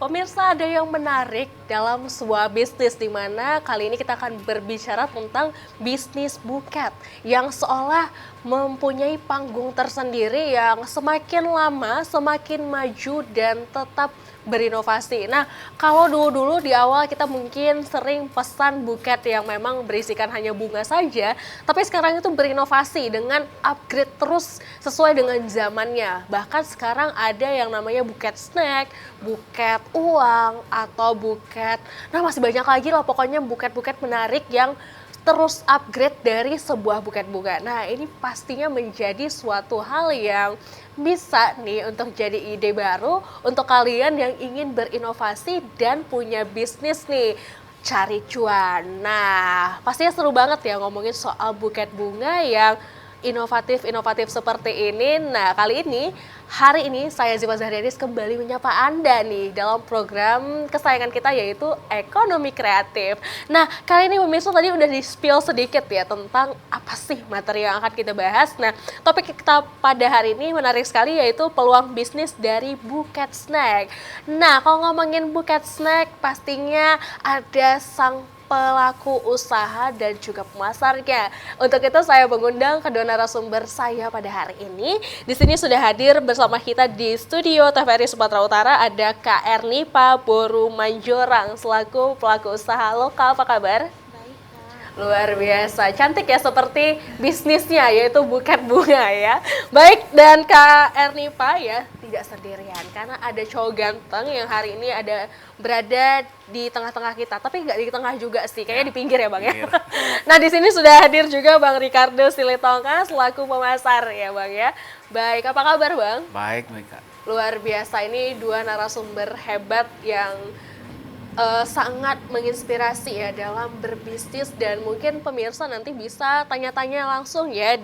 pemirsa, ada yang menarik dalam sebuah bisnis di mana kali ini kita akan berbicara tentang bisnis buket yang seolah mempunyai panggung tersendiri yang semakin lama semakin maju dan tetap berinovasi. Nah, kalau dulu-dulu di awal kita mungkin sering pesan buket yang memang berisikan hanya bunga saja, tapi sekarang itu berinovasi dengan upgrade terus sesuai dengan zamannya. Bahkan sekarang ada yang namanya buket snack, buket uang, atau buket, nah masih banyak lagi lah pokoknya buket-buket menarik yang terus upgrade dari sebuah buket bunga. Nah, ini pastinya menjadi suatu hal yang bisa nih untuk jadi ide baru untuk kalian yang ingin berinovasi dan punya bisnis nih, cari cuan. Nah, pastinya seru banget ya ngomongin soal buket bunga yang inovatif-inovatif seperti ini. Nah, hari ini saya Ziva Zahrianis kembali menyapa Anda nih dalam program kesayangan kita yaitu Ekonomi Kreatif. Nah, kali ini pemirsa tadi udah di-spill sedikit ya tentang apa sih materi yang akan kita bahas. Nah, topik kita pada hari ini menarik sekali yaitu peluang bisnis dari buket snack. Nah, kalau ngomongin buket snack pastinya ada sang pelaku usaha dan juga pemasarnya. Untuk itu saya mengundang kedua narasumber saya pada hari ini. Di sini sudah hadir bersama kita di studio TVRI Sumatera Utara ada Kak Ernipa Boru Manjorang selaku pelaku usaha lokal. Apa kabar? Luar biasa, cantik ya seperti bisnisnya yaitu buket bunga ya. Baik, dan Kak Ernipa ya tidak sendirian karena ada cowok ganteng yang hari ini berada di tengah-tengah kita, tapi nggak di tengah juga sih, kayaknya di pinggir ya Bang ya. Nah, di sini sudah hadir juga Bang Ricardo Silitonga selaku pemasar ya Bang ya. Baik, apa kabar Bang? Baik, Kak. Luar biasa, ini dua narasumber hebat yang sangat menginspirasi ya dalam berbisnis dan mungkin pemirsa nanti bisa tanya-tanya langsung ya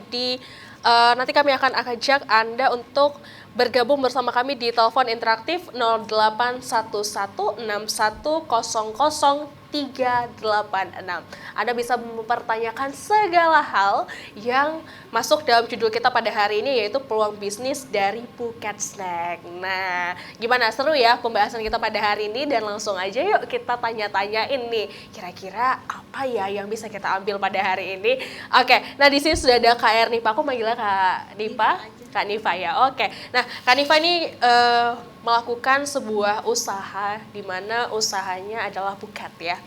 nanti kami akan ajak Anda untuk bergabung bersama kami di telepon interaktif 081161000386. Anda bisa mempertanyakan segala hal yang masuk dalam judul kita pada hari ini yaitu peluang bisnis dari buket snack. Nah, gimana, seru ya pembahasan kita pada hari ini dan langsung aja yuk kita tanya-tanyain nih kira-kira apa ya yang bisa kita ambil pada hari ini. Oke, nah di sini sudah ada Kak Ernipa, aku manggilnya Kak Nipa. Kak Nifa ya, oke. Nah, Kak Nifa ini melakukan sebuah usaha di mana usahanya adalah buket ya.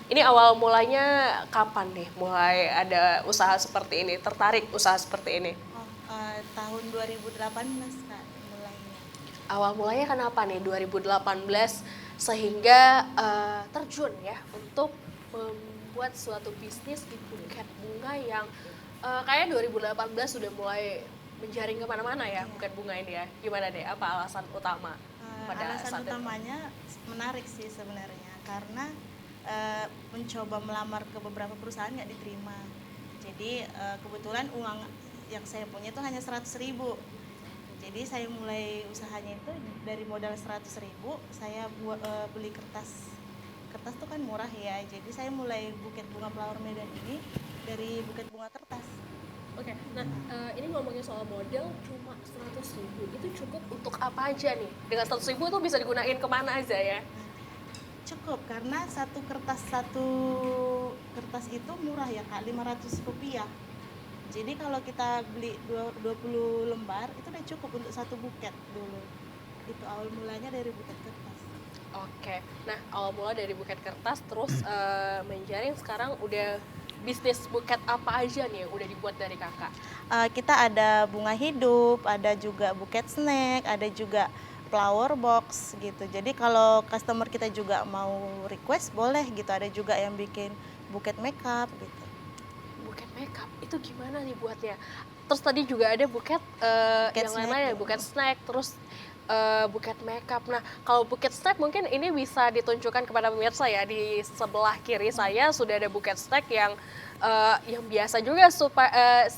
Ini awal mulanya kapan nih mulai ada usaha seperti ini, tertarik usaha seperti ini? Tahun 2018 Kak mulainya. Awal mulanya kenapa nih 2018 sehingga terjun ya untuk membuat suatu bisnis di buket bunga yang kayaknya 2018 sudah mulai menjaring kemana-mana ya buket bunga ini ya. Gimana deh, apa alasan utama pada Alasan saat itu? utamanya menarik sih sebenarnya karena mencoba melamar ke beberapa perusahaan nggak diterima. Jadi kebetulan uang yang saya punya itu hanya 100.000. Jadi saya mulai usahanya itu dari modal 100.000, saya beli kertas. Kertas tuh kan murah ya. Jadi saya mulai buket bunga Flower Medan ini dari buket bunga kertas. Oke, nah ini ngomongin soal modal cuma 100.000, itu cukup untuk apa aja nih? Dengan 100.000 tuh bisa digunain kemana aja ya? Cukup karena satu kertas itu murah ya Kak, Rp500. Jadi kalau kita beli 20 lembar itu udah cukup untuk satu buket dulu. Itu awal mulanya dari buket kertas. Oke, nah awal mula dari buket kertas terus menjaring sekarang udah bisnis buket apa aja nih yang udah dibuat dari kakak? Kita ada bunga hidup, ada juga buket snack, ada juga flower box gitu. Jadi kalau customer kita juga mau request boleh gitu. Ada juga yang bikin buket makeup gitu. Buket makeup itu gimana nih buatnya? Terus tadi juga ada buket yang lain-lain ya, buket snack, terus buket makeup. Nah, kalau buket snack mungkin ini bisa ditunjukkan kepada pemirsa ya. Di sebelah kiri saya sudah ada buket snack yang biasa juga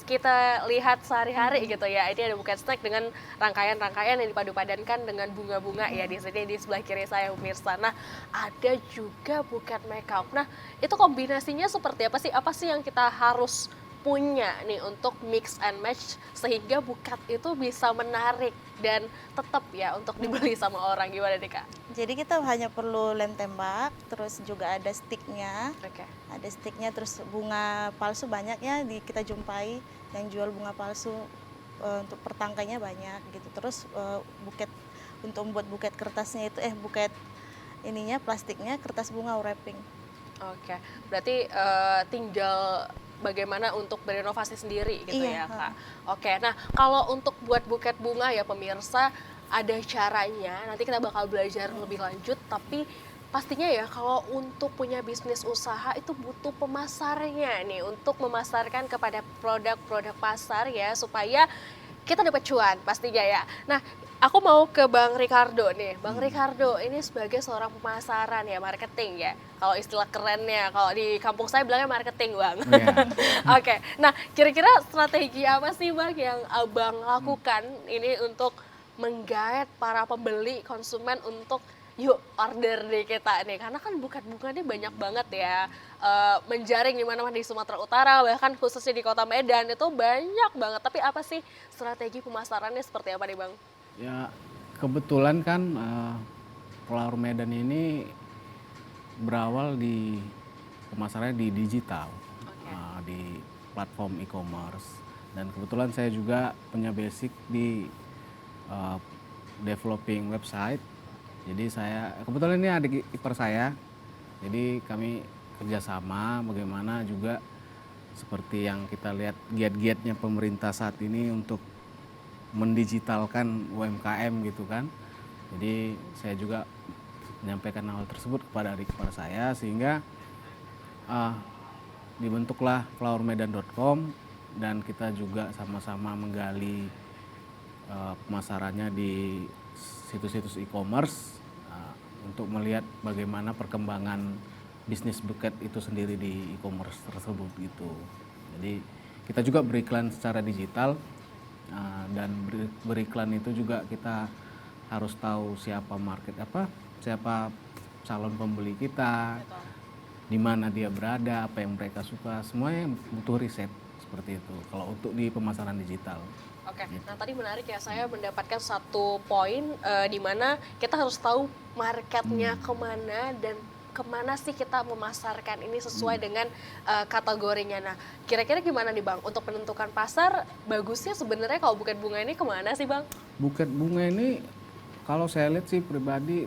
kita lihat sehari-hari gitu ya. Ini ada buket snack dengan rangkaian-rangkaian yang dipadu-padankan dengan bunga-bunga ya di sini di sebelah kiri saya pemirsa. Nah, ada juga buket makeup. Nah, itu kombinasinya seperti apa sih? Apa sih yang kita harus punya nih untuk mix and match sehingga buket itu bisa menarik dan tetap ya untuk dibeli sama orang, gimana nih Kak? Jadi kita hanya perlu lem tembak, terus juga ada sticknya. Oke. Ada sticknya, terus bunga palsu banyak ya kita jumpai yang jual bunga palsu, untuk pertangkainya banyak gitu. Terus buket untuk membuat buket kertasnya itu buket ininya plastiknya kertas bunga wrapping. Oke, berarti tinggal bagaimana untuk berinovasi sendiri gitu ya Iya, Kak. Oke, nah kalau untuk buat buket bunga ya pemirsa ada caranya, nanti kita bakal belajar lebih lanjut, tapi pastinya ya kalau untuk punya bisnis usaha itu butuh pemasarnya nih untuk memasarkan kepada produk-produk pasar ya supaya kita dapat cuan pastinya ya. Nah, aku mau ke Bang Ricardo nih. Bang Ricardo ini sebagai seorang pemasaran ya, marketing ya. Kalau istilah kerennya, kalau di kampung saya bilangnya marketing, Bang. Iya. Oke, nah kira-kira strategi apa sih Bang yang Abang lakukan ini untuk menggait para pembeli konsumen untuk yuk order deh kita nih, karena kan buket bunga ini banyak banget ya, menjaring di mana-mana di Sumatera Utara, bahkan khususnya di Kota Medan itu banyak banget. Tapi apa sih strategi pemasarannya seperti apa nih Bang? Ya, kebetulan kan Flower Medan ini berawal di pemasarannya di digital, Oke. di platform e-commerce. Dan kebetulan saya juga punya basic di uh, developing website. Jadi saya kebetulan ini adik ipar saya. Jadi kami kerjasama bagaimana juga seperti yang kita lihat giat-giatnya pemerintah saat ini untuk mendigitalkan UMKM gitu kan. Jadi saya juga menyampaikan hal tersebut kepada adik ipar saya sehingga dibentuklah flowermedan.com dan kita juga sama-sama menggali pemasarannya di situs-situs e-commerce untuk melihat bagaimana perkembangan bisnis buket itu sendiri di e-commerce tersebut gitu. Jadi kita juga beriklan secara digital dan beriklan itu juga kita harus tahu siapa siapa calon pembeli kita, di mana dia berada, apa yang mereka suka, semuanya butuh riset seperti itu. Kalau untuk di pemasaran digital. Oke, nah tadi menarik ya, saya mendapatkan satu poin di mana kita harus tahu marketnya kemana dan kemana sih kita memasarkan ini sesuai dengan kategorinya. Nah, kira-kira gimana nih Bang untuk menentukan pasar bagusnya sebenarnya kalau buket bunga ini kemana sih Bang? Buket bunga ini kalau saya lihat sih pribadi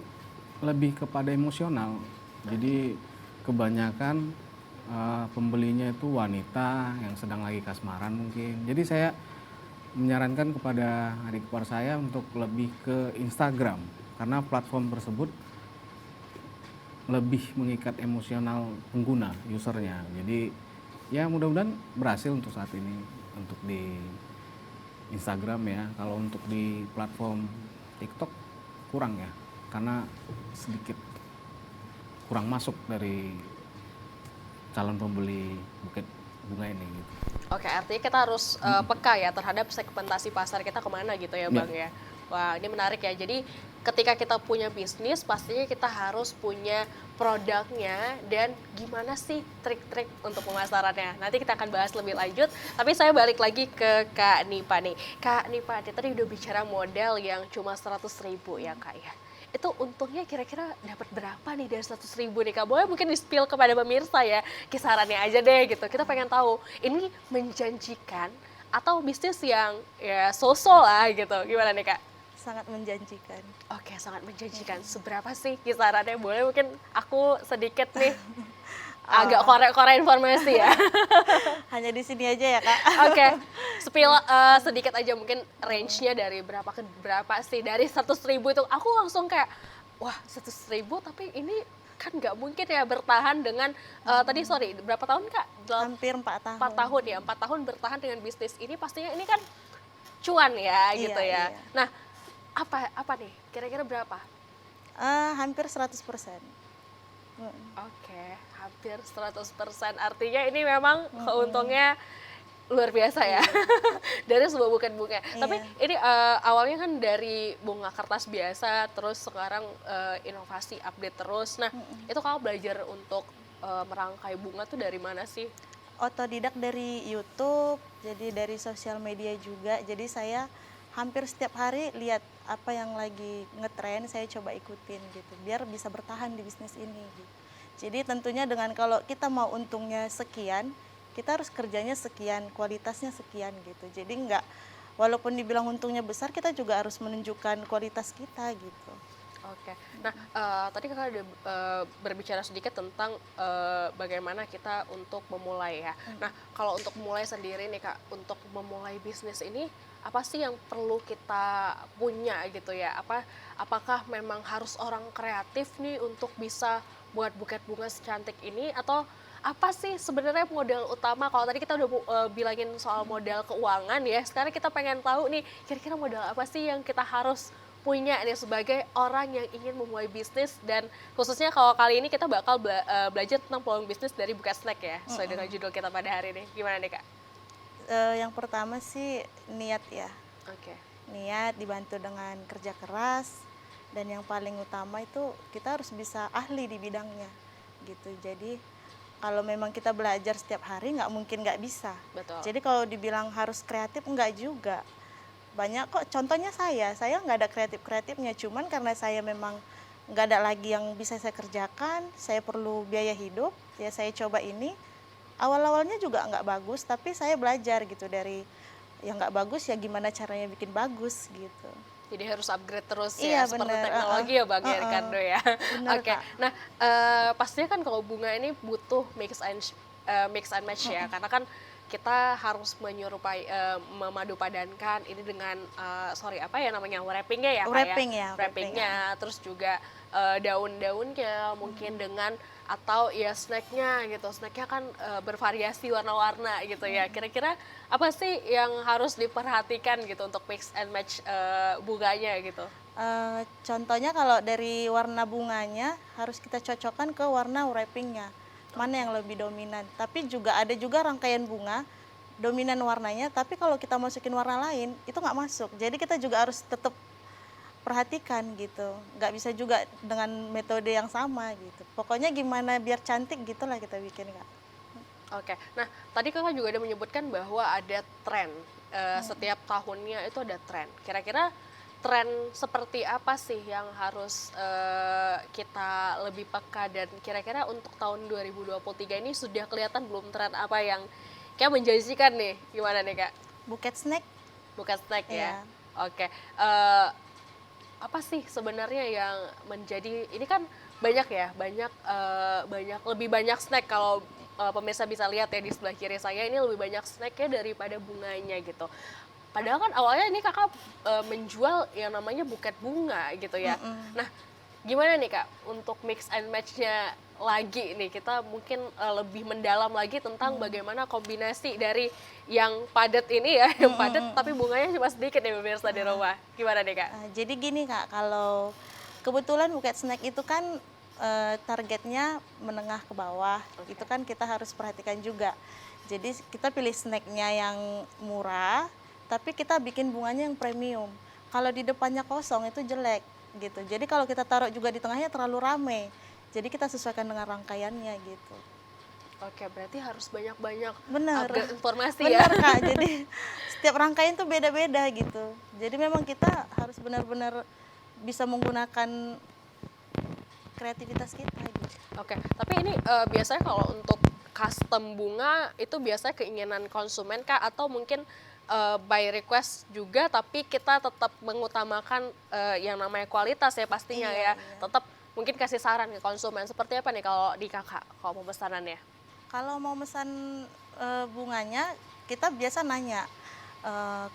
lebih kepada emosional. Jadi kebanyakan pembelinya itu wanita yang sedang lagi kasmaran mungkin. Jadi saya menyarankan kepada adik ipar saya untuk lebih ke Instagram karena platform tersebut lebih mengikat emosional pengguna, usernya. Jadi ya mudah-mudahan berhasil untuk saat ini untuk di Instagram ya. Kalau untuk di platform TikTok kurang ya, karena sedikit kurang masuk dari calon pembeli buket bunga ini gitu. Oke, artinya kita harus peka ya terhadap segmentasi pasar kita kemana gitu ya Bang ya. Wah, ini menarik ya. Jadi ketika kita punya bisnis, pastinya kita harus punya produknya dan gimana sih trik-trik untuk pemasarannya. Nanti kita akan bahas lebih lanjut, tapi saya balik lagi ke Kak Nipa nih. Kak Nipa, tadi udah bicara modal yang cuma 100.000 ya Kak ya. Itu untungnya kira-kira dapat berapa nih dari 100.000 nih Kak? Boleh mungkin di-spill kepada pemirsa ya, kisarannya aja deh gitu. Kita pengen tahu, ini menjanjikan atau bisnis yang ya so-so lah gitu. Gimana nih Kak? Sangat menjanjikan. Oke, sangat menjanjikan. Seberapa sih kisarannya? Boleh mungkin aku sedikit nih agak korek-korek informasi ya. Hanya di sini aja ya Kak. Oke, spill sedikit aja mungkin range-nya dari berapa ke berapa sih? Dari 100.000 itu aku langsung kayak wah 100.000 tapi ini kan nggak mungkin ya bertahan dengan tadi sorry berapa tahun Kak? Hampir 4 tahun. 4 tahun ya, 4 tahun bertahan dengan bisnis ini pastinya ini kan cuan ya Iya, gitu ya. iya. Nah, apa nih? Kira-kira berapa? Hampir 100%. Oke, hampir 100%. Artinya ini memang keuntungnya luar biasa ya. Dari sebuah buket bunga. Tapi ini awalnya kan dari bunga kertas biasa, terus sekarang inovasi update terus. Nah, itu kalau belajar untuk merangkai bunga tuh dari mana sih? otodidak dari YouTube, jadi dari sosial media juga. Jadi saya hampir setiap hari lihat apa yang lagi ngetren, saya coba ikutin gitu, biar bisa bertahan di bisnis ini gitu. Jadi tentunya dengan kalau kita mau untungnya sekian, kita harus kerjanya sekian, kualitasnya sekian gitu. Jadi nggak, walaupun dibilang untungnya besar, kita juga harus menunjukkan kualitas kita gitu. Oke. Nah, tadi Kakak udah berbicara sedikit tentang bagaimana kita untuk memulai ya. Nah, kalau untuk memulai sendiri nih Kak, untuk memulai bisnis ini apa sih yang perlu kita punya gitu ya? Apakah memang harus orang kreatif nih untuk bisa buat buket bunga secantik ini, atau apa sih sebenarnya modal utama? Kalau tadi kita udah bilangin soal modal keuangan ya, sekarang kita pengen tahu nih kira-kira modal apa sih yang kita harus punya nih sebagai orang yang ingin memulai bisnis, dan khususnya kalau kali ini kita bakal belajar tentang peluang bisnis dari Buket Snack ya, sesuai dengan judul kita pada hari ini. Gimana nih Kak? Yang pertama sih niat ya, Oke. niat dibantu dengan kerja keras, dan yang paling utama itu kita harus bisa ahli di bidangnya gitu. Jadi kalau memang kita belajar setiap hari nggak mungkin nggak bisa. Betul. Jadi kalau dibilang harus kreatif enggak juga. Banyak kok, contohnya saya nggak ada kreatif-kreatifnya, cuman karena saya memang nggak ada lagi yang bisa saya kerjakan, saya perlu biaya hidup, ya saya coba ini. Awal-awalnya juga nggak bagus, tapi saya belajar gitu dari yang nggak bagus ya gimana caranya bikin bagus gitu. Jadi harus upgrade terus Iya, ya, seperti bener, teknologi ya Bang ya, Ricardo ya. Bener, Oke. Kak. Nah, pastinya kan kalau bunga ini butuh mix and match ya, karena kan kita harus menyerupai, memadupadankan ini dengan, apa ya namanya, wrappingnya ya Kak ya? Wrapping ya, Wrappingnya, terus juga daun-daunnya mungkin dengan, atau ya snacknya gitu. Snacknya kan bervariasi warna-warna gitu ya. Kira-kira apa sih yang harus diperhatikan gitu untuk mix and match bunganya gitu? Contohnya kalau dari warna bunganya harus kita cocokkan ke warna wrappingnya, mana yang lebih dominan. Tapi juga ada juga rangkaian bunga dominan warnanya, tapi kalau kita masukin warna lain itu nggak masuk. Jadi kita juga harus tetap perhatikan gitu, nggak bisa juga dengan metode yang sama gitu. Pokoknya gimana biar cantik gitulah kita bikin, Kak. Oke. Nah, tadi Kakak juga ada menyebutkan bahwa ada tren, setiap tahunnya itu ada tren. Kira-kira tren seperti apa sih yang harus kita lebih peka, dan kira-kira untuk tahun 2023 ini sudah kelihatan belum tren apa yang kayak menjanjikan nih? Gimana nih Kak? Buket snack. Bukan snack ya? Iya. Oke. Apa sih sebenarnya yang menjadi, ini kan banyak ya, lebih banyak snack kalau pemirsa bisa lihat ya di sebelah kiri saya, ini lebih banyak snacknya daripada bunganya gitu. Padahal kan awalnya ini Kakak menjual yang namanya buket bunga gitu ya. Nah, gimana nih Kak untuk mix and match-nya lagi nih, kita mungkin lebih mendalam lagi tentang bagaimana kombinasi dari yang padat ini ya, yang padat tapi bunganya cuma sedikit nih pemirsa di rumah. Gimana nih Kak? Jadi gini, Kak, kalau kebetulan buket snack itu kan targetnya menengah ke bawah, itu kan kita harus perhatikan juga. Jadi kita pilih snacknya yang murah, tapi kita bikin bunganya yang premium. Kalau di depannya kosong itu jelek gitu. Jadi kalau kita taruh juga di tengahnya terlalu rame. Jadi kita sesuaikan dengan rangkaiannya gitu. Oke, berarti harus banyak-banyak Bener. update informasi ya. Bener, Kak. Jadi setiap rangkaian tuh beda-beda gitu. Jadi memang kita harus benar-benar bisa menggunakan kreativitas kita gitu. Oke, tapi ini biasanya kalau untuk custom bunga itu biasanya keinginan konsumen Kak, atau mungkin by request juga, tapi kita tetap mengutamakan yang namanya kualitas ya pastinya ya. Iya, Tetap mungkin kasih saran ke konsumen. Seperti apa nih kalau di Kakak, kalau mau pesanannya? Kalau mau pesan bunganya, kita biasa nanya,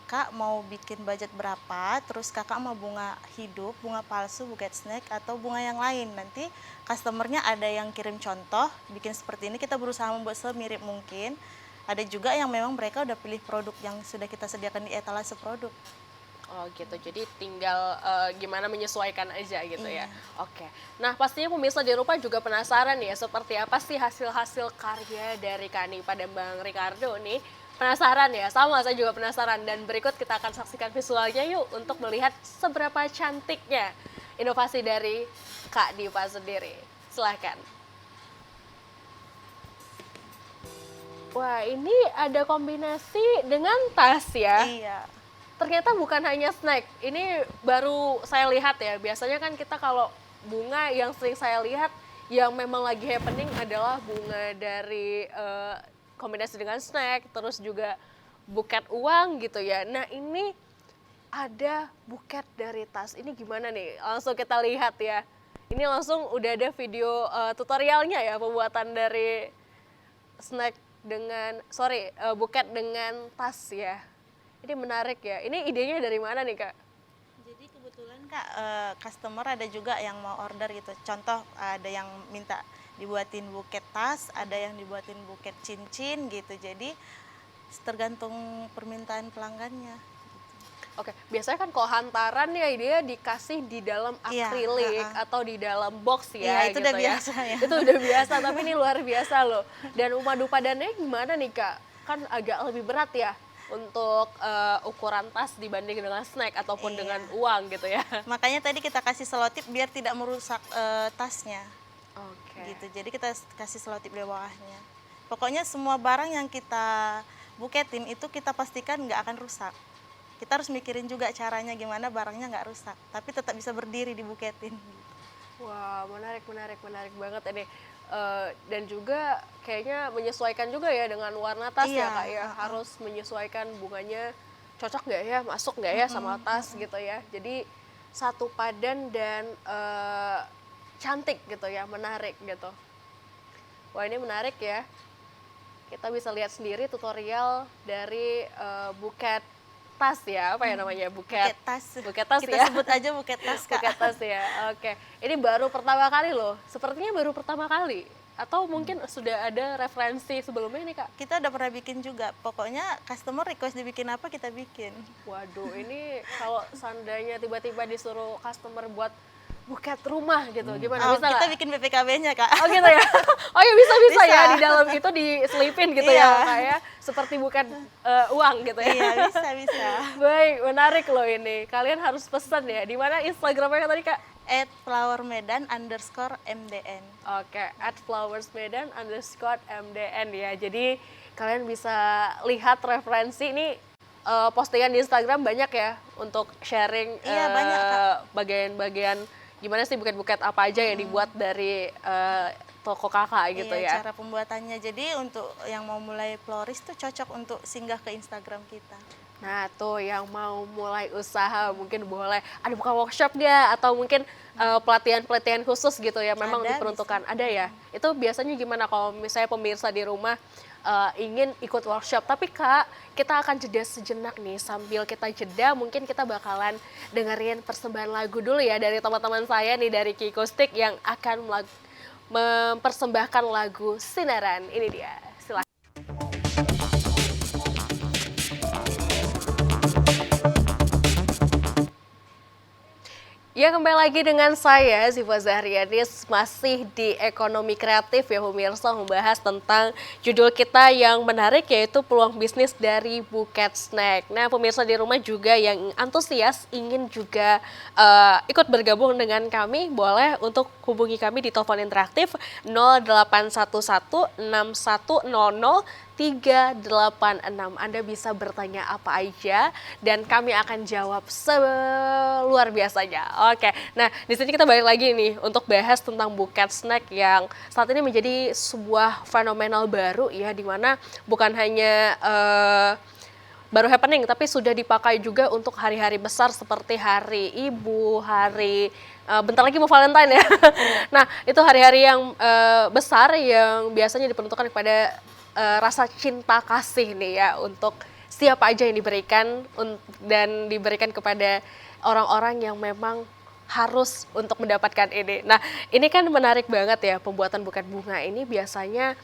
Kak mau bikin budget berapa, terus Kakak mau bunga hidup, bunga palsu, buket snack, atau bunga yang lain. Nanti customernya ada yang kirim contoh, bikin seperti ini, kita berusaha membuat semirip mungkin. Ada juga yang memang mereka udah pilih produk yang sudah kita sediakan di etalase produk. Oh gitu, jadi tinggal gimana menyesuaikan aja gitu ya. Iya. Oke, nah pastinya pemirsa di rumah juga penasaran ya, seperti apa sih hasil-hasil karya dari Kak Nipa dan Bang Ricardo nih. Penasaran ya, sama saya juga penasaran, dan berikut kita akan saksikan visualnya yuk untuk melihat seberapa cantiknya inovasi dari Kak Nipa sendiri. Silahkan. Wah, ini ada kombinasi dengan tas ya. Iya. Ternyata bukan hanya snack. Ini baru saya lihat ya. Biasanya kan kita kalau bunga yang sering saya lihat yang memang lagi happening adalah bunga dari kombinasi dengan snack, terus juga buket uang gitu ya. Nah, ini ada buket dari tas. Ini gimana nih? Langsung kita lihat ya. Ini langsung udah ada video tutorialnya ya pembuatan dari snack dengan buket dengan tas ya. Ini menarik ya. Ini idenya dari mana nih, Kak? Jadi kebetulan Kak, customer ada juga yang mau order gitu. Contoh ada yang minta dibuatin buket tas, ada yang dibuatin buket cincin gitu. Jadi tergantung permintaan pelanggannya. Oke, biasanya kan kalau hantaran ya dia dikasih di dalam Iya, akrilik atau di dalam box ya. Iya, itu gitu udah ya. biasa ya. Itu udah biasa, tapi ini luar biasa loh. Dan madu padannya gimana nih, Kak? Kan agak lebih berat ya untuk ukuran tas dibanding dengan snack ataupun Iya. dengan uang gitu ya. Makanya tadi kita kasih selotip biar tidak merusak tasnya. Oke. Gitu. Jadi kita kasih selotip di bawahnya. Pokoknya semua barang yang kita buketin itu kita pastikan nggak akan rusak. Kita harus mikirin juga caranya gimana barangnya nggak rusak, tapi tetap bisa berdiri dibuketin. Wah, menarik banget ini. Dan juga kayaknya menyesuaikan juga ya dengan warna tas ya Iya, Kak ya. Harus menyesuaikan bunganya cocok nggak ya, masuk nggak ya sama tas gitu ya. Jadi satu padan dan cantik gitu ya, menarik gitu. Wah, ini menarik ya. Kita bisa lihat sendiri tutorial dari buket tas ya, apa ya namanya? Buket tas. Buket tas Kita ya. sebut aja buket tas, Kak. Buket tas ya, oke. Ini baru pertama kali loh, sepertinya baru pertama kali. Atau mungkin sudah ada referensi sebelumnya nih Kak? Kita udah pernah bikin juga. Pokoknya customer request dibikin apa kita bikin. Waduh, ini kalau seandainya tiba-tiba disuruh customer buat buket rumah gitu, gimana? Oh, Bisa kita nggak? bikin BPKB-nya, Kak. Oh gitu ya? Oh ya bisa ya, Bisa. di dalam itu diselipin gitu Iya. ya Kak ya? Seperti bukan uang gitu ya? Iya, bisa. Baik, menarik loh ini. Kalian harus pesan ya. Di mana Instagramnya tadi Kak? @flowermedan_mdn. Oke, @flowersmedan_mdn ya. Jadi kalian bisa lihat referensi ini postingan di Instagram banyak ya untuk sharing Iya, banyak, Kak. bagian-bagian gimana sih buket-buket apa aja yang dibuat dari toko kakak gitu Iya, ya. cara pembuatannya. Jadi untuk yang mau mulai florist tuh cocok untuk singgah ke Instagram kita. Nah tuh yang mau mulai usaha mungkin boleh ada buka workshop dia atau mungkin pelatihan-pelatihan khusus gitu ya memang Ada, diperuntukkan. Ada ya? Itu biasanya gimana kalau misalnya pemirsa di rumah ingin ikut workshop. Tapi Kak, kita akan jeda sejenak nih. Sambil kita jeda mungkin kita bakalan dengerin persembahan lagu dulu ya dari teman-teman saya nih dari Kiko Stick yang akan mempersembahkan lagu Sinaran. Ini dia. Silahkan. Ya, kembali lagi dengan saya Ziva Zahrianis masih di Ekonomi Kreatif ya pemirsa, membahas tentang judul kita yang menarik yaitu peluang bisnis dari buket snack. Nah pemirsa di rumah juga yang antusias ingin juga ikut bergabung dengan kami, boleh untuk hubungi kami di telepon interaktif 0811 6100 386. Anda bisa bertanya apa aja dan kami akan jawab seluar biasanya. Oke, nah di sini kita balik lagi nih untuk bahas tentang buket snack yang saat ini menjadi sebuah fenomenal baru ya, dimana bukan hanya baru happening tapi sudah dipakai juga untuk hari-hari besar seperti hari ibu, hari bentar lagi mau Valentine ya. Nah itu hari-hari yang besar yang biasanya diperuntukkan kepada rasa cinta kasih nih ya untuk siapa aja yang diberikan dan diberikan kepada orang-orang yang memang harus untuk mendapatkan ini. Nah ini kan menarik banget ya, pembuatan buket bunga ini biasanya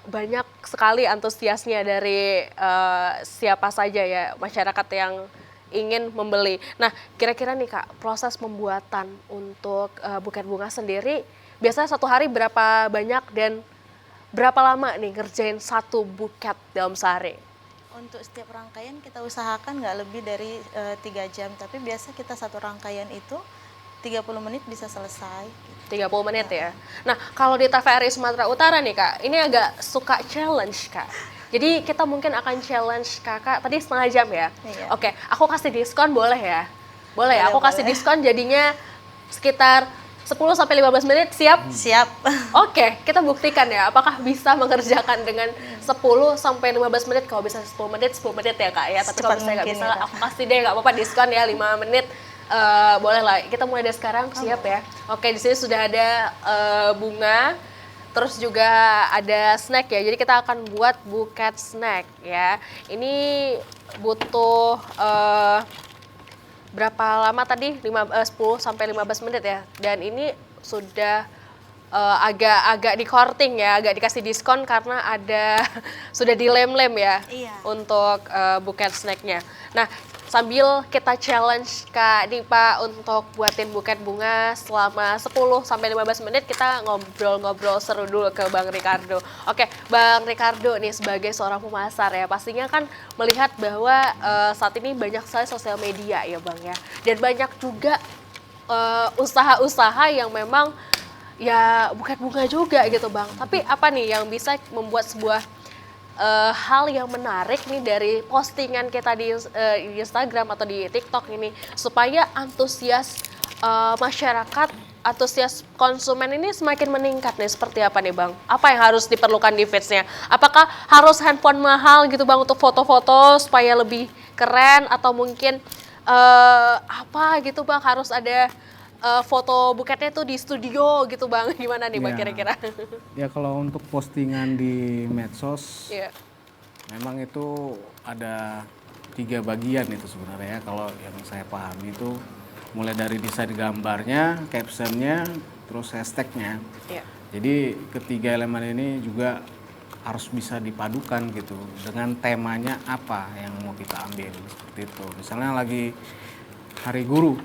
banyak sekali antusiasnya dari siapa saja ya masyarakat yang ingin membeli. Nah kira-kira nih Kak, proses pembuatan untuk buket bunga sendiri biasanya satu hari berapa banyak dan berapa lama nih ngerjain satu buket dalam sehari? Untuk setiap rangkaian kita usahakan nggak lebih dari 3 jam, tapi biasa kita satu rangkaian itu 30 menit bisa selesai. 30 menit ya. Nah, kalau di TVRI Sumatera Utara nih Kak, ini agak suka challenge Kak. Jadi kita mungkin akan challenge Kakak tadi setengah jam ya. Iya. Oke, aku kasih diskon boleh ya? Boleh ya? Boleh, Aku kasih boleh. diskon jadinya sekitar 10 sampai 15 menit, siap? Siap. Oke, kita buktikan ya apakah bisa mengerjakan dengan 10 sampai 15 menit. Kalau bisa 10 menit ya Kak ya. Tapi kalau Secepat misalnya nggak mungkin bisa, ya, Kak. aku kasih deh nggak apa-apa diskon ya 5 menit. Boleh lah. Kita mulai dari sekarang, siap ya. Oke, di sini sudah ada bunga. Terus juga ada snack ya. Jadi kita akan buat buket snack ya. Ini butuh berapa lama tadi? 10 sampai 15 menit ya. Dan ini sudah agak di courting ya, agak dikasih diskon karena ada sudah dilem-lem ya Iya. untuk buket snacknya. Nah, sambil kita challenge Kak Dipa untuk buatin buket bunga selama 10 sampai 15 menit, kita ngobrol-ngobrol seru dulu ke Bang Ricardo. Oke, Bang Ricardo nih sebagai seorang pemasar ya, pastinya kan melihat bahwa saat ini banyak sekali sosial media ya Bang ya. Dan banyak juga usaha-usaha yang memang ya buket bunga juga gitu Bang. Tapi apa nih yang bisa membuat sebuah hal yang menarik nih dari postingan kita di Instagram atau di TikTok ini supaya antusias masyarakat, antusias konsumen ini semakin meningkat nih, seperti apa nih Bang? Apa yang harus diperlukan di feeds-nya? Apakah harus handphone mahal gitu Bang untuk foto-foto supaya lebih keren, atau mungkin apa gitu Bang, harus ada foto buketnya tuh di studio gitu Bang? Gimana nih Bang Ya. kira-kira? Ya kalau untuk postingan di medsos, Iya. memang itu ada 3 bagian itu sebenarnya ya. Kalau yang saya pahami itu mulai dari desain gambarnya, captionnya, terus hashtagnya. Iya. Jadi ketiga elemen ini juga harus bisa dipadukan gitu dengan temanya apa yang mau kita ambil, seperti itu. Misalnya lagi Hari Guru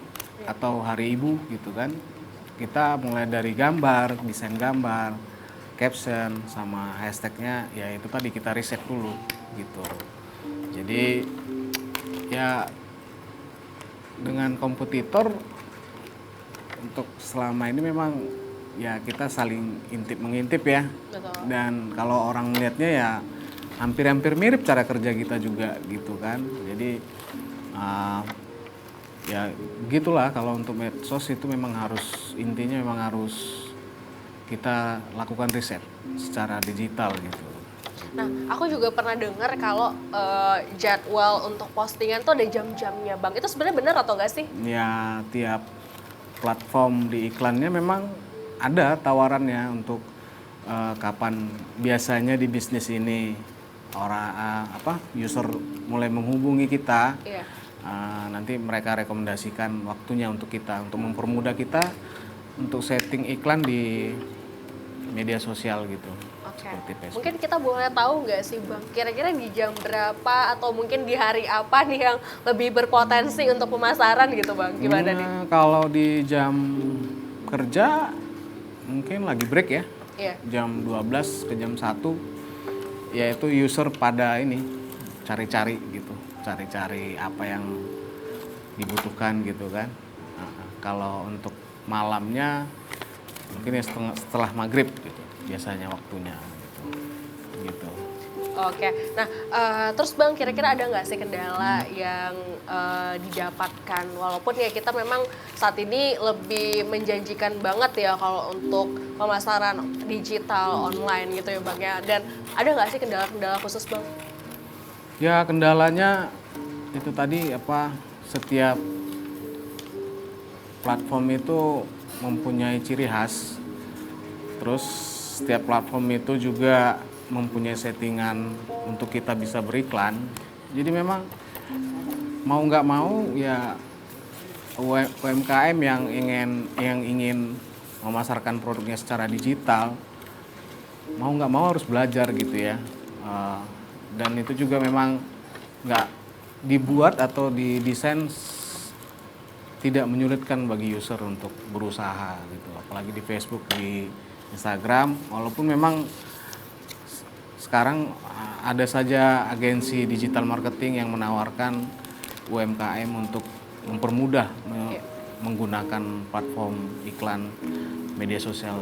atau Hari Ibu gitu kan, kita mulai dari gambar, desain gambar, caption, sama hashtagnya ya itu tadi kita riset dulu gitu. Jadi ya dengan kompetitor untuk selama ini memang ya kita saling intip-mengintip ya. Betul. Dan kalau orang melihatnya ya hampir-hampir mirip cara kerja kita juga gitu kan. Jadi ya gitulah, kalau untuk medsos itu memang harus, intinya memang harus kita lakukan riset secara digital gitu. Nah, aku juga pernah dengar kalau jadwal untuk postingan tuh ada jam-jamnya Bang. Itu sebenarnya benar atau enggak sih? Ya tiap platform di iklannya memang ada tawarannya untuk kapan biasanya di bisnis ini orang user mulai menghubungi kita. Iya. Nanti mereka rekomendasikan waktunya untuk kita, untuk mempermudah kita untuk setting iklan di media sosial gitu. Oke. Seperti Facebook. Mungkin kita boleh tahu nggak sih Bang, kira-kira di jam berapa atau mungkin di hari apa nih yang lebih berpotensi untuk pemasaran gitu Bang? Gimana nih? Kalau di jam kerja mungkin lagi break ya. Iya. Jam 12 ke jam 1 yaitu user pada ini cari-cari gitu, cari-cari apa yang dibutuhkan gitu kan. Kalau untuk malamnya mungkin ya setelah maghrib gitu biasanya waktunya gitu. Oke, nah terus Bang, kira-kira ada nggak sih kendala yang didapatkan, walaupun ya kita memang saat ini lebih menjanjikan banget ya kalau untuk pemasaran digital online gitu ya Bang ya, dan ada nggak sih kendala-kendala khusus Bang? Ya kendalanya itu tadi setiap platform itu mempunyai ciri khas, terus setiap platform itu juga mempunyai settingan untuk kita bisa beriklan. Jadi memang mau nggak mau ya UMKM yang ingin memasarkan produknya secara digital mau nggak mau harus belajar gitu ya. Dan itu juga memang nggak dibuat atau didesain tidak menyulitkan bagi user untuk berusaha gitu, apalagi di Facebook, di Instagram, walaupun memang sekarang ada saja agensi digital marketing yang menawarkan UMKM untuk mempermudah menggunakan platform iklan media sosial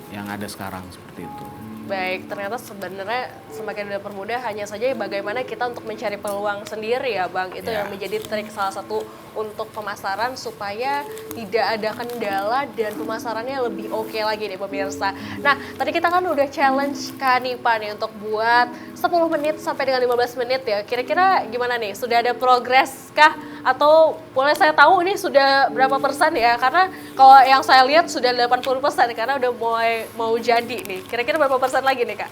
yang ada sekarang seperti itu. Baik, ternyata sebenarnya semakin dipermudah hanya saja bagaimana kita untuk mencari peluang sendiri ya Bang. Itu Ya. yang menjadi trik salah satu untuk pemasaran supaya tidak ada kendala dan pemasarannya lebih oke lagi nih pemirsa. Nah, tadi kita kan udah challenge Kak Nipa nih untuk buat 10 menit sampai dengan 15 menit ya. Kira-kira gimana nih? Sudah ada progres kah? Atau boleh saya tahu ini sudah berapa persen ya? Karena kalau yang saya lihat sudah 80% karena udah mulai mau jadi nih. Kira-kira berapa persen lagi nih Kak?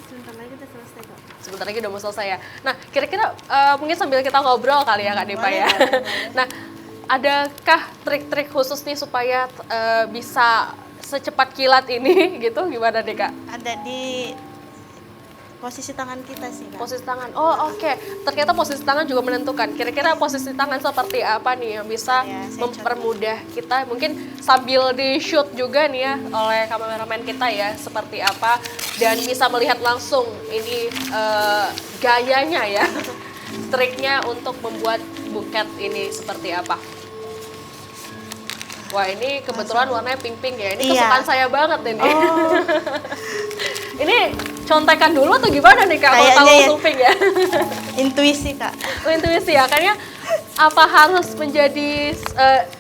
Sebentar lagi udah selesai kok. Sebentar lagi udah mau selesai ya. Nah, kira-kira mungkin sambil kita ngobrol kali ya Kak Nipa ya. Nah, adakah trik-trik khusus nih supaya bisa secepat kilat ini gitu? Gimana nih Kak? Ada di posisi tangan kita sih Kak. Posisi tangan. Oh, oke. Ternyata posisi tangan juga menentukan. Kira-kira posisi tangan seperti apa nih yang bisa Ya, saya mempermudah kita? Mungkin sambil di shoot juga nih ya oleh kameramen kita ya seperti apa dan bisa melihat langsung ini gayanya ya. Triknya untuk membuat buket ini seperti apa? Wah, ini kebetulan warnanya pink-pink ya. Ini Iya. kesukaan saya banget ini. Oh, Ini contekan dulu atau gimana nih Kak? Kalau Kayaknya tahu ya. langsung pink ya. intuisi Kak. Intuisi ya, kayaknya apa harus menjadi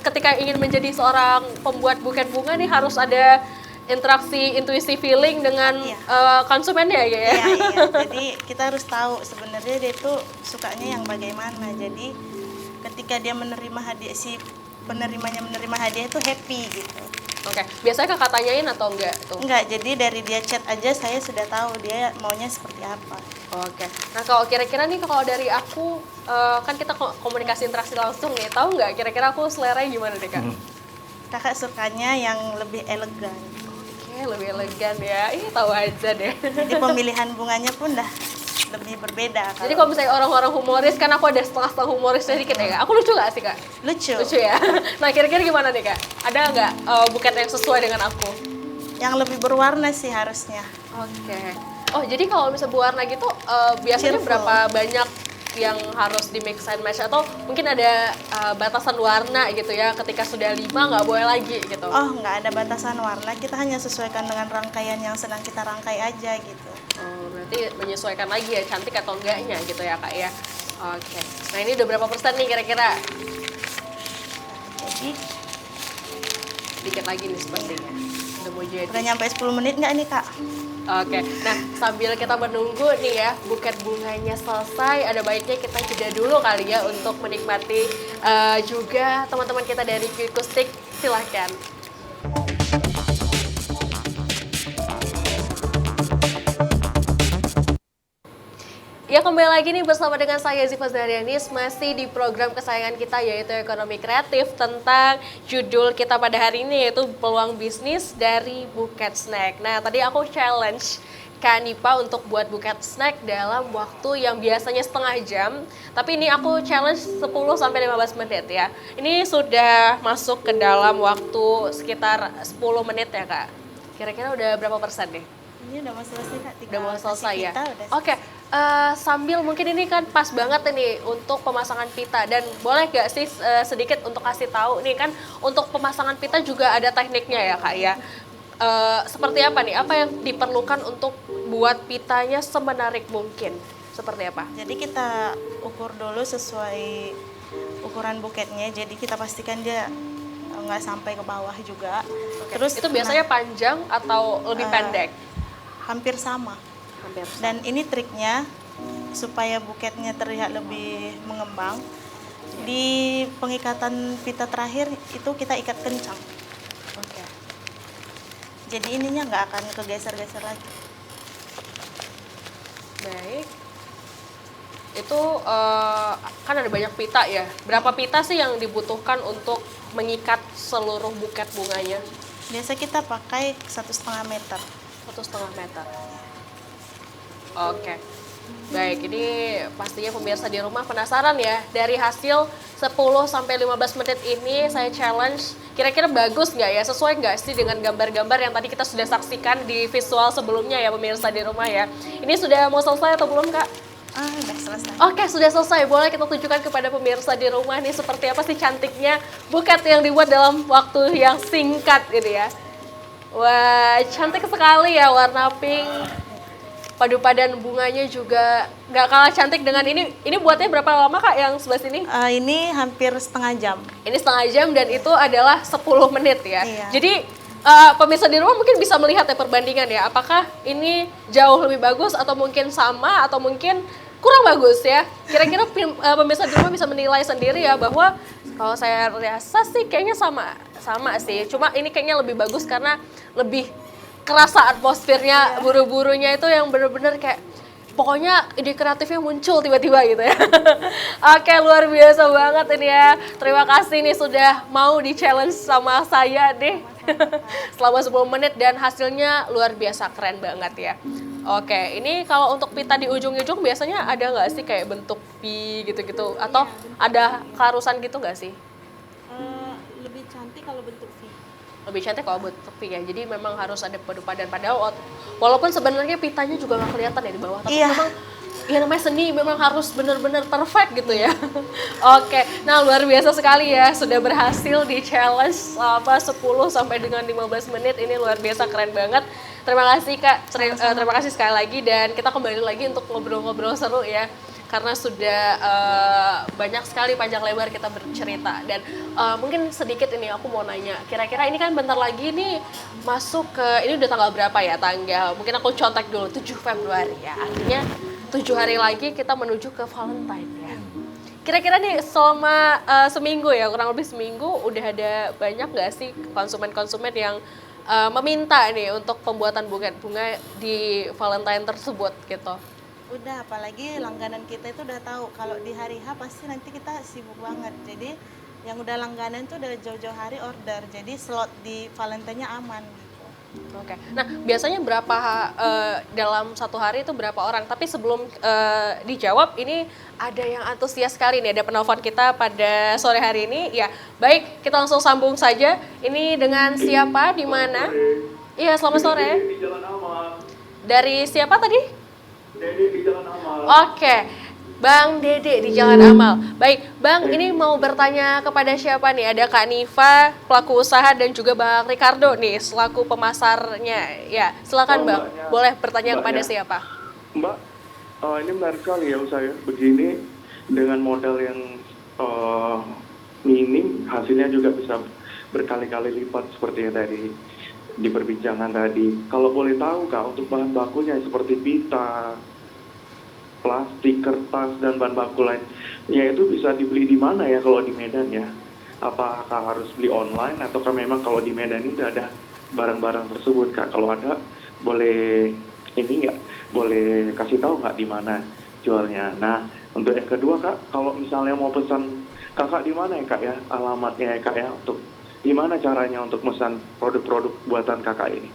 ketika ingin menjadi seorang pembuat buket bunga nih harus ada interaksi intuisi feeling dengan Iya. konsumennya ya. Iya, iya. Jadi kita harus tahu sebenarnya dia tuh sukanya yang bagaimana. Jadi ketika dia menerima hadiah, si penerimanya menerima hadiah itu happy gitu. Oke, biasanya Kakak tanyain atau enggak tuh? Enggak, jadi dari dia chat aja saya sudah tahu dia maunya seperti apa. Oke. Nah, kalau kira-kira nih kalau dari aku kan kita komunikasi interaksi langsung nih, tahu nggak kira-kira aku seleranya gimana deh Kak? Kakak sukanya yang lebih elegan. Oke, lebih elegan ya. Ih, tahu aja deh. Jadi pemilihan bunganya pun dah lebih berbeda. Jadi kalau misalnya orang-orang humoris, kan aku ada setengah-setengah humoris sedikit ya Kak. Aku lucu nggak sih Kak? Lucu. Lucu ya. Nah, kira-kira gimana nih Kak? Ada nggak buket yang sesuai dengan aku? Yang lebih berwarna sih harusnya. Oke. Oh, jadi kalau misalnya berwarna gitu biasanya Cheerful. berapa banyak yang harus di mix and match atau mungkin ada batasan warna gitu ya? Ketika sudah 5 nggak boleh lagi gitu. Oh, nggak ada batasan warna. Kita hanya sesuaikan dengan rangkaian yang sedang kita rangkai aja gitu. Oh, berarti menyesuaikan lagi ya cantik atau enggaknya gitu ya Kak ya. Oke. Nah, ini udah berapa persen nih kira-kira? Jadi Dikit lagi nih sepertinya. Udah mau jadi. udah nyampe 10 menit nggak nih Kak? Oke, nah sambil kita menunggu nih ya buket bunganya selesai, ada baiknya kita jeda dulu kali ya untuk menikmati juga teman-teman kita dari Quikustik, silahkan. Ya, kembali lagi nih bersama dengan saya Ziva Zahrianis masih di program kesayangan kita yaitu Ekonomi Kreatif tentang judul kita pada hari ini yaitu peluang bisnis dari buket snack. Nah, tadi aku challenge Kak Nipa untuk buat buket snack dalam waktu yang biasanya setengah jam, tapi ini aku challenge 10 sampai 15 menit ya. Ini sudah masuk ke dalam waktu sekitar 10 menit ya, Kak. Kira-kira udah berapa persen nih? Ini udah mau selesai Kak. Udah mau selesai ya? Udah Oke, sambil mungkin ini kan pas banget nih untuk pemasangan pita dan boleh gak sih sedikit untuk kasih tahu nih kan untuk pemasangan pita juga ada tekniknya ya Kak ya. Seperti apa nih? Apa yang diperlukan untuk buat pitanya semenarik mungkin? Seperti apa? Jadi kita ukur dulu sesuai ukuran buketnya. Jadi kita pastikan dia nggak sampai ke bawah juga. Oke. Terus Itu biasanya panjang atau lebih pendek? hampir sama. Hampir sama. Dan ini triknya supaya buketnya terlihat lebih mengembang. Di pengikatan pita terakhir itu kita ikat kencang. Oke. Jadi ininya nggak akan kegeser-geser lagi. Baik. Itu kan ada banyak pita ya. Berapa pita sih yang dibutuhkan untuk mengikat seluruh buket bunganya? Biasa kita pakai 1,5 meter. 1,5 meter. Oke. Baik, ini pastinya pemirsa di rumah penasaran ya. Dari hasil 10 sampai 15 menit ini saya challenge. Kira-kira bagus nggak ya? Sesuai nggak sih dengan gambar-gambar yang tadi kita sudah saksikan di visual sebelumnya ya pemirsa di rumah ya. Ini sudah mau selesai atau belum Kak? Udah selesai. Oke, sudah selesai. Boleh kita tunjukkan kepada pemirsa di rumah nih seperti apa sih cantiknya buket yang dibuat dalam waktu yang singkat ini ya. Wah, cantik sekali ya, warna pink. Padu padan bunganya juga nggak kalah cantik dengan ini. Ini buatnya berapa lama Kak yang sebelah sini? Ini hampir setengah jam. Ini setengah jam dan itu adalah 10 menit ya. Iya. Jadi pemirsa di rumah mungkin bisa melihat ya perbandingan ya. Apakah ini jauh lebih bagus atau mungkin sama atau mungkin kurang bagus ya. Kira-kira pemirsa di rumah bisa menilai sendiri ya bahwa kalau saya rasa sih kayaknya sama sih. Cuma ini kayaknya lebih bagus karena lebih kerasa atmosfernya, buru-burunya itu yang bener-bener kayak pokoknya ide kreatifnya muncul tiba-tiba gitu ya. Oke, luar biasa banget ini ya. Terima kasih nih sudah mau di-challenge sama saya deh. Selama 10 menit dan hasilnya luar biasa keren banget ya. Oke, ini kalau untuk pita di ujung-ujung biasanya ada nggak sih kayak bentuk V gitu-gitu? Atau ada keharusan gitu nggak sih? Lebih cantik kalau bentuk V. Lebih cantik kalau bentuk V ya. Jadi memang harus ada padu padan padahal walaupun sebenarnya pitanya juga nggak kelihatan ya di bawah. Tapi memang ya namanya seni memang harus benar-benar perfect gitu ya. Oke, nah luar biasa sekali ya sudah berhasil di challenge selama 10 sampai dengan 15 menit. Ini luar biasa keren banget. Terima kasih Kak, terima kasih sekali lagi dan kita kembali lagi untuk ngobrol-ngobrol seru ya. Karena sudah banyak sekali panjang lebar kita bercerita dan mungkin sedikit ini aku mau nanya, kira-kira ini kan bentar lagi nih masuk ke, ini udah tanggal berapa ya tanggal, mungkin aku contek dulu 7 Februari ya, artinya 7 hari lagi kita menuju ke Valentine ya. Kira-kira nih selama seminggu ya, kurang lebih seminggu udah ada banyak nggak sih konsumen-konsumen yang meminta nih untuk pembuatan bunga di Valentine tersebut gitu? Udah, apalagi langganan kita itu udah tahu kalau di hari H pasti nanti kita sibuk banget. Jadi yang udah langganan tuh udah jauh-jauh hari order. Jadi slot di Valentine-nya aman gitu. Oke. Nah, biasanya berapa dalam satu hari itu berapa orang? Tapi sebelum dijawab, ini ada yang antusias sekali nih. Ada penelpon kita pada sore hari ini. Ya, baik, kita langsung sambung saja. Ini dengan siapa? Di mana? Iya, selamat sore. Di Jalan Amal. Dari siapa tadi? Dede di Jalan Amal. Oke, Bang Dede di Jalan Amal. Baik, Bang, ini mau bertanya kepada siapa nih? Ada Kak Niva, pelaku usaha, dan juga Bang Ricardo nih, selaku pemasarnya. Ya, silakan Bang, boleh bertanya kepada siapa? Mbak, ini menarik sekali ya usaha begini dengan modal yang minim, hasilnya juga bisa berkali-kali lipat seperti yang tadi di perbincangan tadi. Kalau boleh tahu Kak, untuk bahan bakunya seperti pita, plastik, kertas, dan bahan baku lain, ya itu bisa dibeli di mana ya kalau di Medan ya? Apakah harus beli online ataukah memang kalau di Medan ini ada barang-barang tersebut Kak? Kalau ada, boleh ini nggak? Boleh kasih tahu nggak di mana jualnya? Nah, untuk yang kedua Kak, kalau misalnya mau pesan Kakak di mana ya Kak ya? Alamatnya ya Kak ya, untuk gimana caranya untuk pesan produk-produk buatan Kakak ini?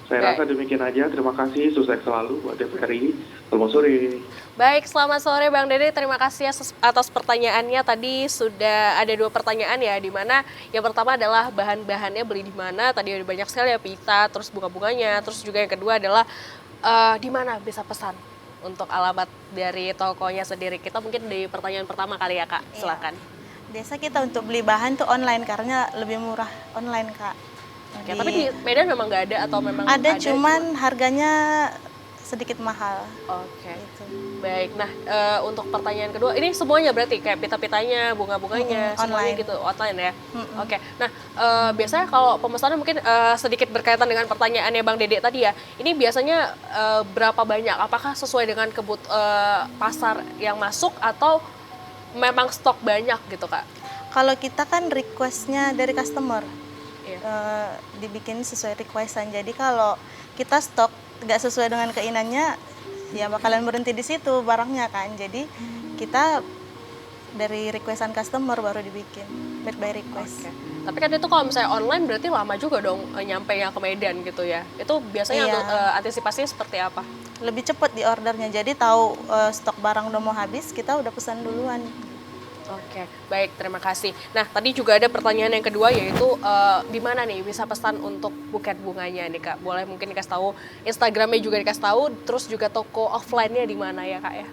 Saya rasa demikian aja. Terima kasih. Sukses selalu buat TVRI. Selamat sore. Baik, selamat sore Bang Dede. Terima kasih atas pertanyaannya. Tadi sudah ada 2 pertanyaan ya, di mana yang pertama adalah bahan-bahannya beli di mana. Tadi ada banyak sekali ya, pita, terus bunga-bunganya. Terus juga yang kedua adalah di mana bisa pesan untuk alamat dari tokonya sendiri. Kita mungkin di pertanyaan pertama kali ya Kak, silakan. Biasa kita untuk beli bahan tuh online karena lebih murah online Kak. Oke, tapi di Medan memang nggak ada atau memang ada cuman harganya sedikit mahal. Oke. Gitu. Baik. Nah, untuk pertanyaan kedua, ini semuanya berarti kayak pita-pitanya, bunga-bunganya, semuanya online. gitu online ya. Oke. Nah, biasanya kalau pemesanan mungkin sedikit berkaitan dengan pertanyaannya Bang Dede tadi ya. Ini biasanya berapa banyak? Apakah sesuai dengan pasar yang masuk atau memang stok banyak gitu Kak? Kalau kita kan requestnya dari customer. Iya. Dibikin sesuai requestan. Jadi kalau kita stok nggak sesuai dengan keinginannya, ya bakalan berhenti di situ barangnya kan. Jadi kita dari requestan customer baru dibikin made by request. Oke. Tapi kan itu kalau misalnya online berarti lama juga dong nyampe yang ke Medan gitu ya. Itu biasanya antisipasinya seperti apa? Lebih cepat di ordernya. Jadi tahu stok barang udah mau habis, kita udah pesan duluan. Oke, baik, terima kasih. Nah, tadi juga ada pertanyaan yang kedua yaitu di mana nih bisa pesan untuk buket bunganya nih Kak? Boleh mungkin dikasih tahu Instagramnya juga dikasih tahu, terus juga toko offline-nya di mana ya Kak ya?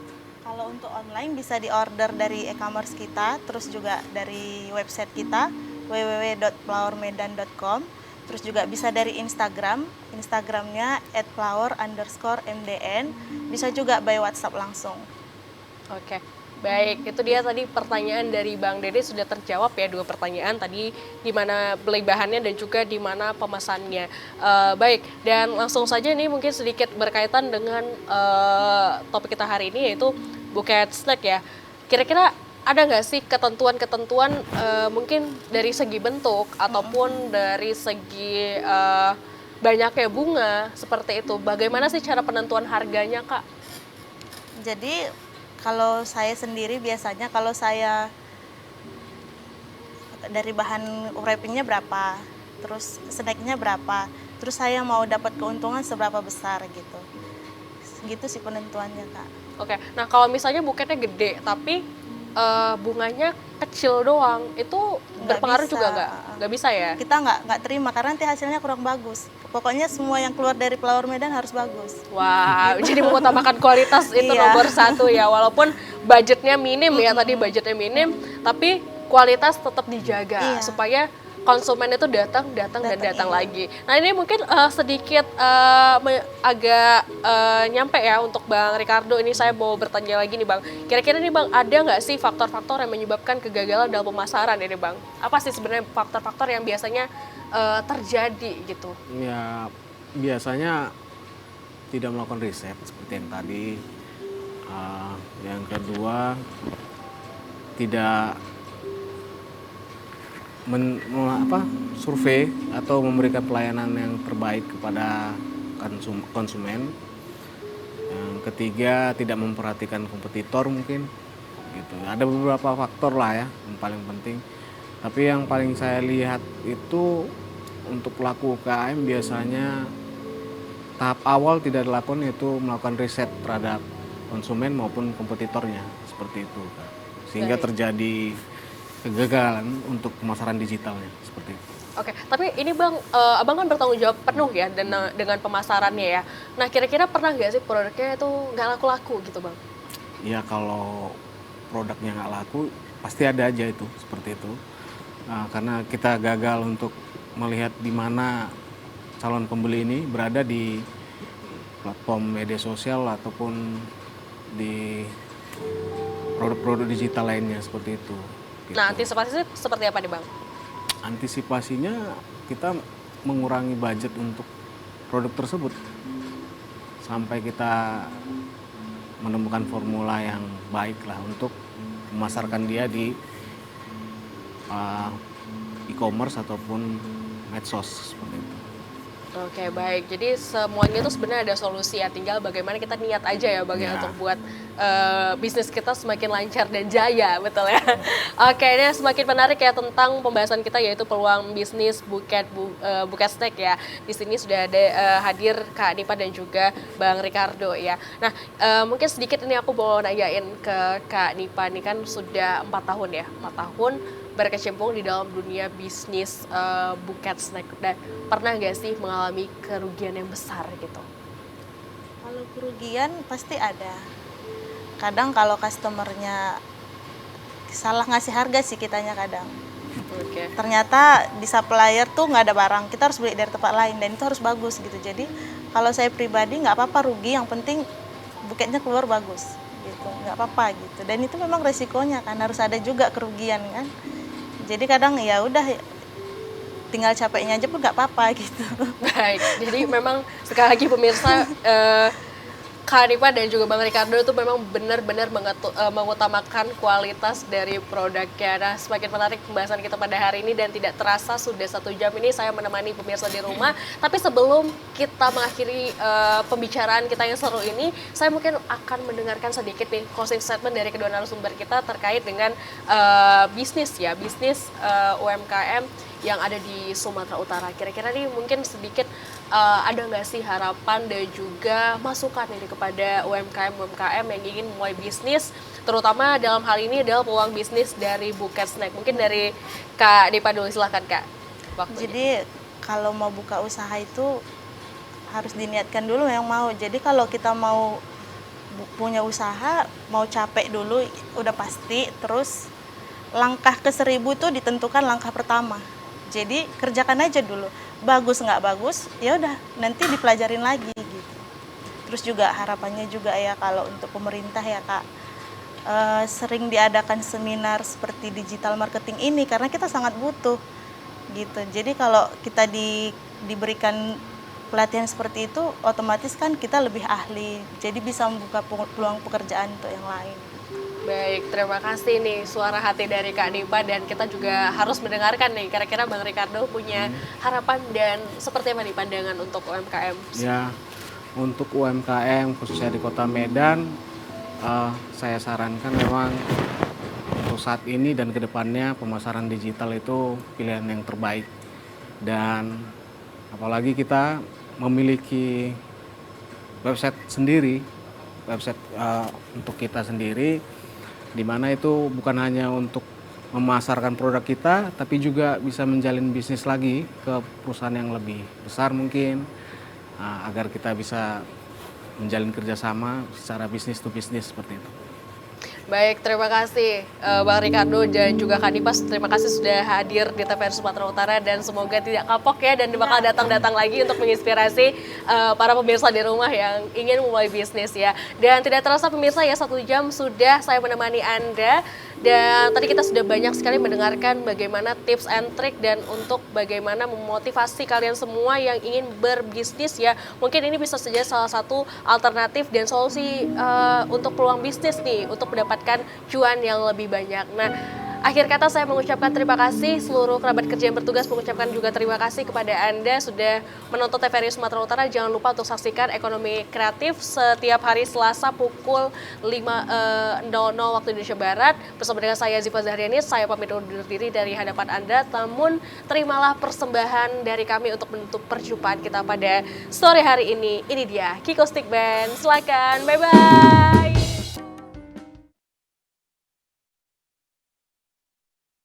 Kalau untuk online bisa diorder dari e-commerce kita, terus juga dari website kita www.flowermedan.com. Terus juga bisa dari Instagramnya @flower_mdn. Bisa juga by WhatsApp langsung. Oke, baik. Itu dia tadi pertanyaan dari Bang Dede sudah terjawab ya, 2 pertanyaan tadi di mana beli bahannya dan juga di mana pemesannya. Baik, dan langsung saja nih mungkin sedikit berkaitan dengan topik kita hari ini yaitu buket snack ya. Kira-kira ada nggak sih ketentuan-ketentuan mungkin dari segi bentuk ataupun dari segi banyaknya bunga seperti itu? Bagaimana sih cara penentuan harganya, Kak? Jadi kalau saya sendiri biasanya kalau saya dari bahan wrappingnya berapa, terus snacknya berapa, terus saya mau dapat keuntungan seberapa besar gitu. Gitu sih penentuannya, Kak. Oke, nah kalau misalnya buketnya gede tapi bunganya kecil doang, itu berpengaruh bisa. juga nggak? Nggak bisa ya? Kita nggak terima karena nanti hasilnya kurang bagus. Pokoknya semua yang keluar dari Flower Medan harus bagus. Wah, jadi mengutamakan kualitas itu Iya. nomor 1 ya, walaupun budgetnya minim ya, tadi budgetnya minim, tapi kualitas tetap dijaga Iya. supaya konsumen itu datang dan datang iya. lagi. Nah ini mungkin sedikit agak nyampe ya untuk Bang Ricardo, ini saya mau bertanya lagi nih Bang. Kira-kira nih Bang, ada nggak sih faktor-faktor yang menyebabkan kegagalan dalam pemasaran ini Bang? Apa sih sebenarnya faktor-faktor yang biasanya terjadi gitu? Ya biasanya tidak melakukan riset seperti yang tadi. Yang kedua tidak survei atau memberikan pelayanan yang terbaik kepada konsumen. Yang ketiga tidak memperhatikan kompetitor mungkin gitu. Ada beberapa faktor lah ya yang paling penting. Tapi yang paling saya lihat itu untuk pelaku UKM biasanya tahap awal tidak dilakukan, yaitu melakukan riset terhadap konsumen maupun kompetitornya seperti itu, sehingga Baik. terjadi kegagalan untuk pemasaran digitalnya seperti itu. Oke, tapi ini Bang, Abang kan bertanggung jawab penuh ya dengan pemasarannya ya. Nah kira-kira pernah nggak sih produknya itu nggak laku-laku gitu Bang? Ya kalau produknya nggak laku pasti ada aja itu seperti itu. Karena kita gagal untuk melihat di mana calon pembeli ini berada di platform media sosial ataupun di produk-produk digital lainnya seperti itu. Gitu. Nah antisipasi seperti apa nih Bang? Antisipasinya kita mengurangi budget untuk produk tersebut sampai kita menemukan formula yang baik lah untuk memasarkan dia di e-commerce ataupun medsos seperti itu. Oke baik, jadi semuanya itu sebenarnya ada solusi ya, tinggal bagaimana kita niat aja ya Bang ya Ya. untuk buat bisnis kita semakin lancar dan jaya, betul ya. Oke, ini semakin menarik ya tentang pembahasan kita yaitu peluang bisnis buket snack ya. Di sini sudah ada hadir Kak Nipa dan juga Bang Ricardo ya. Nah mungkin sedikit ini aku mau nanyain ke Kak Nipa, ini kan sudah 4 tahun ya, 4 tahun berkecimpung di dalam dunia bisnis buket snack. Dan pernah nggak sih mengalami kerugian yang besar gitu? Kalau kerugian pasti ada. Kadang kalau customernya salah ngasih harga sih kitanya kadang. Oke. Ternyata di supplier tuh nggak ada barang, kita harus beli dari tempat lain dan itu harus bagus gitu. Jadi kalau saya pribadi nggak apa-apa rugi, yang penting buketnya keluar bagus gitu, nggak apa-apa gitu. Dan itu memang resikonya kan, harus ada juga kerugian kan. Jadi kadang ya udah tinggal capeknya aja pun nggak apa-apa gitu. Baik, jadi memang sekali lagi pemirsa Kak Nipa dan juga Bang Ricardo itu memang benar-benar mengutamakan kualitas dari produknya. Nah, semakin menarik pembahasan kita pada hari ini dan tidak terasa sudah 1 jam ini saya menemani pemirsa di rumah. Tapi sebelum kita mengakhiri pembicaraan kita yang seru ini, saya mungkin akan mendengarkan sedikit nih closing statement dari kedua narasumber kita terkait dengan bisnis UMKM yang ada di Sumatera Utara. Kira-kira nih mungkin sedikit ada nggak sih harapan dan juga masukan ini kepada UMKM yang ingin mulai bisnis, terutama dalam hal ini adalah peluang bisnis dari buket snack. Mungkin dari Kak Nipa dulu, silahkan Kak. Waktunya. Jadi kalau mau buka usaha itu harus diniatkan dulu yang mau. Jadi kalau kita mau punya usaha mau capek dulu udah pasti, terus langkah ke 1.000 itu ditentukan langkah pertama. Jadi kerjakan aja dulu. Bagus nggak bagus, ya udah nanti dipelajarin lagi gitu. Terus juga harapannya juga ya kalau untuk pemerintah ya Kak, sering diadakan seminar seperti digital marketing ini karena kita sangat butuh gitu. Jadi kalau kita diberikan pelatihan seperti itu, otomatis kan kita lebih ahli. Jadi bisa membuka peluang pekerjaan untuk yang lain. Baik, terima kasih nih suara hati dari Kak Dipa, dan kita juga harus mendengarkan nih kira-kira Bang Ricardo punya harapan dan seperti apa nih pandangan untuk UMKM. Ya, untuk UMKM khususnya di Kota Medan, saya sarankan memang untuk saat ini dan kedepannya pemasaran digital itu pilihan yang terbaik. Dan apalagi kita memiliki website sendiri, website untuk kita sendiri, di mana itu bukan hanya untuk memasarkan produk kita, tapi juga bisa menjalin bisnis lagi ke perusahaan yang lebih besar mungkin, agar kita bisa menjalin kerjasama secara bisnis to bisnis seperti itu. Baik, terima kasih Bang Ricardo dan juga Kak Dipa. Terima kasih sudah hadir di TVRI Sumatera Utara, dan semoga tidak kapok ya dan bakal datang-datang lagi untuk menginspirasi para pemirsa di rumah yang ingin memulai bisnis ya. Dan tidak terasa pemirsa ya, 1 jam sudah saya menemani Anda, dan tadi kita sudah banyak sekali mendengarkan bagaimana tips and trick dan untuk bagaimana memotivasi kalian semua yang ingin berbisnis ya. Mungkin ini bisa saja salah satu alternatif dan solusi untuk peluang bisnis nih, untuk mendapatkan cuan yang lebih banyak. Nah, akhir kata saya mengucapkan terima kasih seluruh kerabat kerja yang bertugas, mengucapkan juga terima kasih kepada Anda sudah menonton TVRI Sumatera Utara. Jangan lupa untuk saksikan Ekonomi Kreatif setiap hari Selasa pukul 5.00 waktu Indonesia Barat. Bersama dengan saya Ziva Zahriani, saya pamit undur diri dari hadapan Anda. Namun terimalah persembahan dari kami untuk menutup perjumpaan kita pada sore hari ini. Ini dia Kiko Stick Band. Silakan, bye-bye.